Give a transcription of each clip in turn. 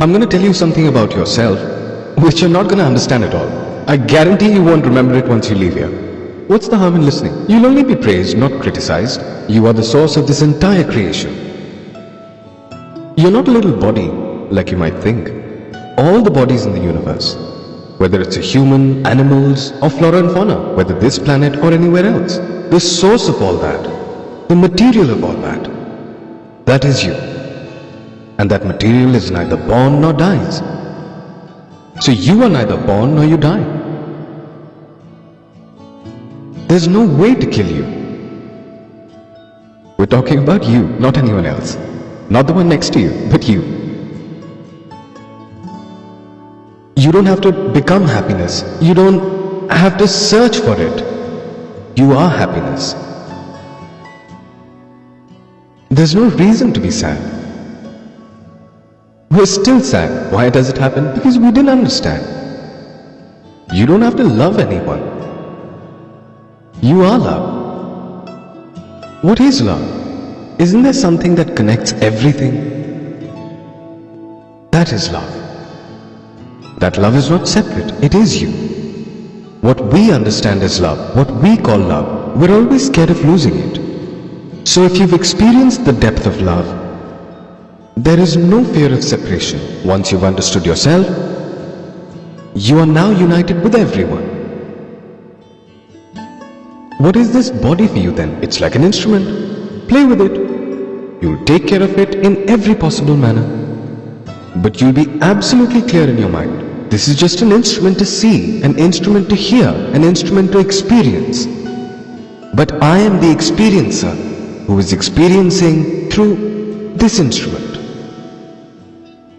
I'm gonna tell you something about yourself, which you're not gonna understand at all. I guarantee you won't remember it once you leave here. What's the harm in listening? You'll only be praised, not criticized. You are the source of this entire creation. You're not a little body, like you might think. All the bodies in the universe, whether it's a human, animals, or flora and fauna, whether this planet or anywhere else, the source of all that, the material of all that, that is you. And that material is neither born nor dies. So you are neither born nor you die. There's no way to kill you. We're talking about you, not anyone else. Not the one next to you, but you. You don't have to become happiness. You don't have to search for it. You are happiness. There's no reason to be sad. We're still sad. Why does it happen? Because we didn't understand. You don't have to love anyone. You are love. What is love? Isn't there something that connects everything? That is love. That love is not separate. It is you. What we understand as love, what we call love, we're always scared of losing it. So if you've experienced the depth of love, there is no fear of separation. Once you've understood yourself, you are now united with everyone. What is this body for you then? It's like an instrument. Play with it. You'll take care of it in every possible manner. But you'll be absolutely clear in your mind. This is just an instrument to see, an instrument to hear, an instrument to experience. But I am the experiencer who is experiencing through this instrument.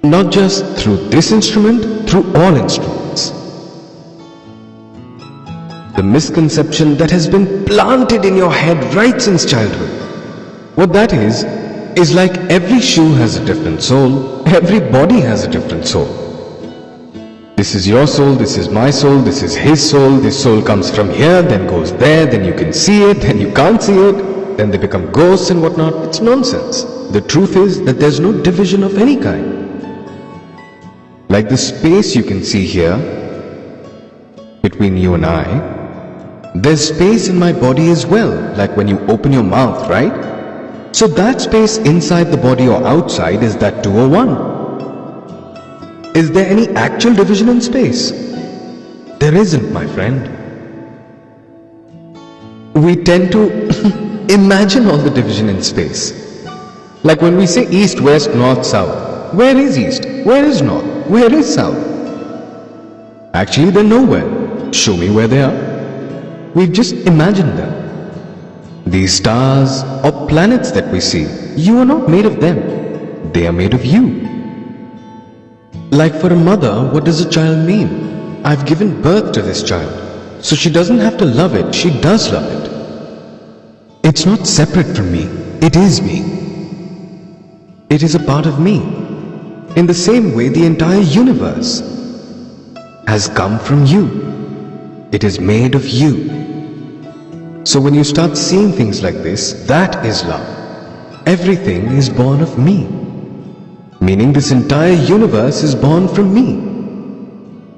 Not just through this instrument, through all instruments. The misconception that has been planted in your head right since childhood. What that is like every shoe has a different sole, every body has a different soul. This is your soul, this is my soul, this is his soul, this soul comes from here, then goes there, then you can see it, then you can't see it, then they become ghosts and whatnot. It's nonsense. The truth is that there's no division of any kind. Like the space you can see here, between you and I, there's space in my body as well, like when you open your mouth, right? So that space inside the body or outside, is that 2 or 1? Is there any actual division in space? There isn't, my friend. We tend to imagine all the division in space. Like when we say east, west, north, south. Where is east? Where is north? Where is south? Actually, they're nowhere. Show me where they are. We've just imagined them. These stars or planets that we see, you are not made of them. They are made of you. Like for a mother, what does a child mean? I've given birth to this child. So she doesn't have to love it, she does love it. It's not separate from me, it is me. It is a part of me. In the same way, the entire universe has come from you. It is made of you. So when you start seeing things like this, that is love. Everything is born of me. Meaning this entire universe is born from me.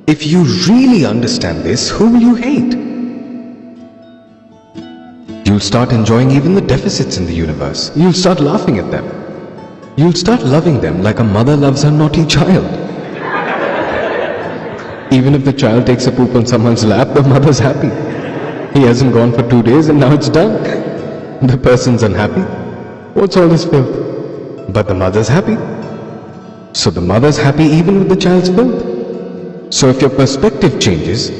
If you really understand this, who will you hate? You'll start enjoying even the deficits in the universe. You'll start laughing at them. You'll start loving them like a mother loves her naughty child. Even if the child takes a poop on someone's lap, the mother's happy. He hasn't gone for 2 days and now it's done. The person's unhappy. What's all this filth? But the mother's happy. So the mother's happy even with the child's filth. So if your perspective changes,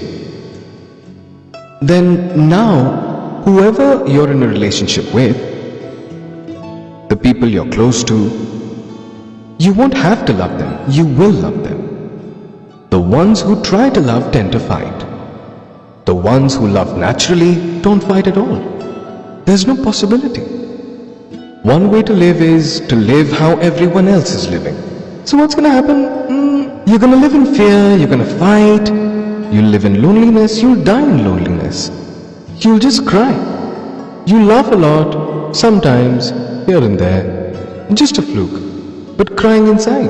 then now whoever you're in a relationship with, the people you're close to, you won't have to love them. You will love them. The ones who try to love tend to fight. The ones who love naturally don't fight at all. There's no possibility. One way to live is to live how everyone else is living. So what's going to happen? You're going to live in fear, you're going to fight, you'll live in loneliness, you'll die in loneliness. You'll just cry. You laugh a lot, sometimes, here and there, just a fluke, but crying inside.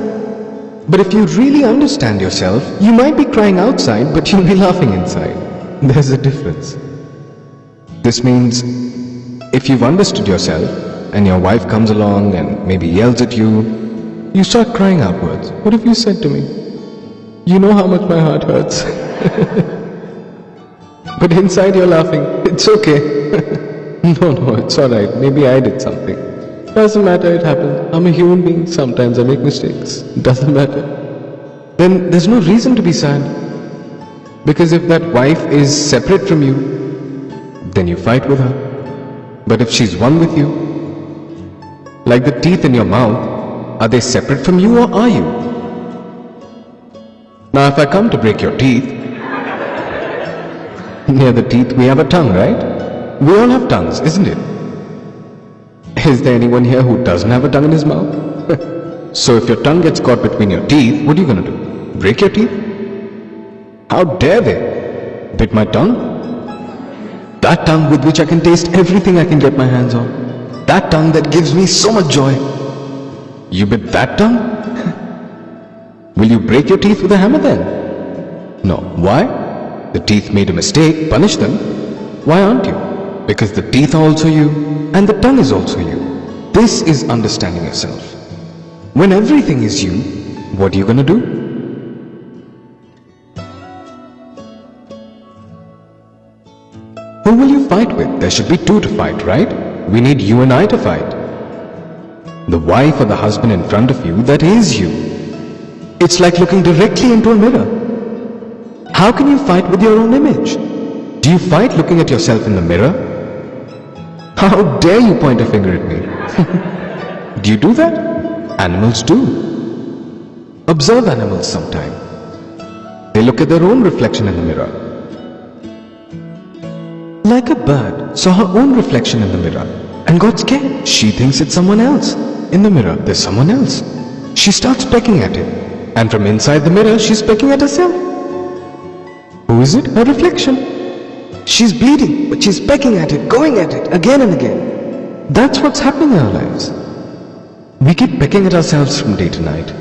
But if you really understand yourself, you might be crying outside, but you'll be laughing inside. There's a difference. This means if you've understood yourself and your wife comes along and maybe yells at you, you start crying outwards. What have you said to me? You know how much my heart hurts. But inside you're laughing. It's okay. No, it's alright. Maybe I did something. Doesn't matter, it happened. I'm a human being. Sometimes I make mistakes. Doesn't matter. Then there's no reason to be sad. Because if that wife is separate from you, then you fight with her. But if she's one with you, like the teeth in your mouth, are they separate from you or are you? Now if I come to break your teeth, near the teeth we have a tongue, right? We all have tongues, isn't it? Is there anyone here who doesn't have a tongue in his mouth? So if your tongue gets caught between your teeth, what are you going to do? Break your teeth? How dare they? Bit my tongue? That tongue with which I can taste everything I can get my hands on. That tongue that gives me so much joy. You bit that tongue? Will you break your teeth with a hammer then? No. Why? The teeth made a mistake, punish them. Why aren't you? Because the teeth are also you, and the tongue is also you. This is understanding yourself. When everything is you, what are you going to do? Who will you fight with? There should be two to fight, right? We need you and I to fight. The wife or the husband in front of you, that is you. It's like looking directly into a mirror. How can you fight with your own image? Do you fight looking at yourself in the mirror? How dare you point a finger at me? Do you do that? Animals do. Observe animals sometime. They look at their own reflection in the mirror. Like a bird saw her own reflection in the mirror and got scared. She thinks it's someone else. In the mirror, there's someone else. She starts pecking at it. And from inside the mirror, she's pecking at herself. Who is it? Her reflection. She's bleeding, but she's pecking at it, going at it, again and again. That's what's happening in our lives. We keep pecking at ourselves from day to night.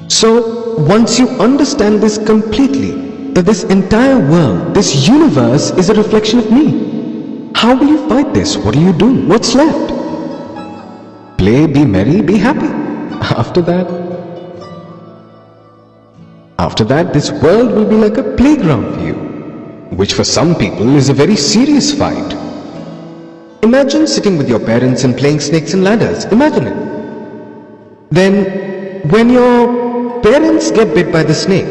So, once you understand this completely, that this entire world, this universe is a reflection of me, how will you fight this? What do you do? What's left? Play, be merry, be happy. After that, this world will be like a playground for you, which for some people is a very serious fight. Imagine sitting with your parents and playing snakes and ladders. Imagine it. Then, when your parents get bit by the snake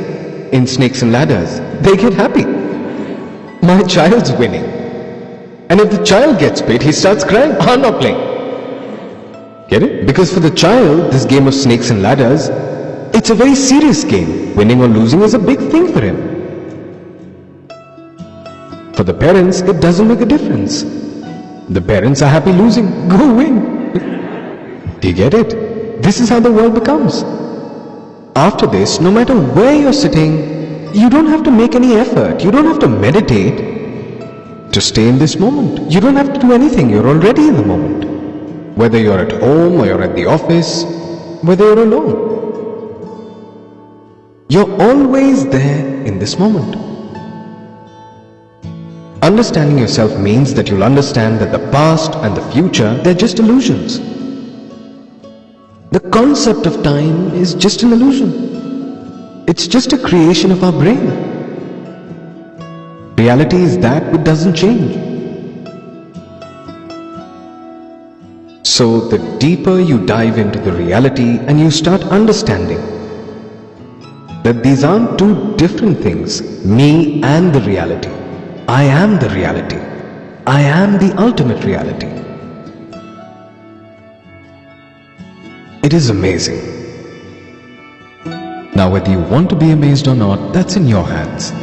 in snakes and ladders, they get happy. My child's winning. And if the child gets bit, he starts crying. I'm not playing. Get it? Because for the child, this game of snakes and ladders, it's a very serious game. Winning or losing is a big thing for him. For the parents, it doesn't make a difference. The parents are happy losing. Go win. Do you get it? This is how the world becomes. After this, no matter where you're sitting, you don't have to make any effort. You don't have to meditate to stay in this moment. You don't have to do anything. You're already in the moment. Whether you're at home or you're at the office, whether you're alone. You're always there in this moment. Understanding yourself means that you'll understand that the past and the future, they're just illusions. The concept of time is just an illusion. It's just a creation of our brain. Reality is that which doesn't change. So the deeper you dive into the reality and you start understanding that these aren't two different things, me and the reality. I am the reality. I am the ultimate reality. It is amazing. Now whether you want to be amazed or not, that's in your hands.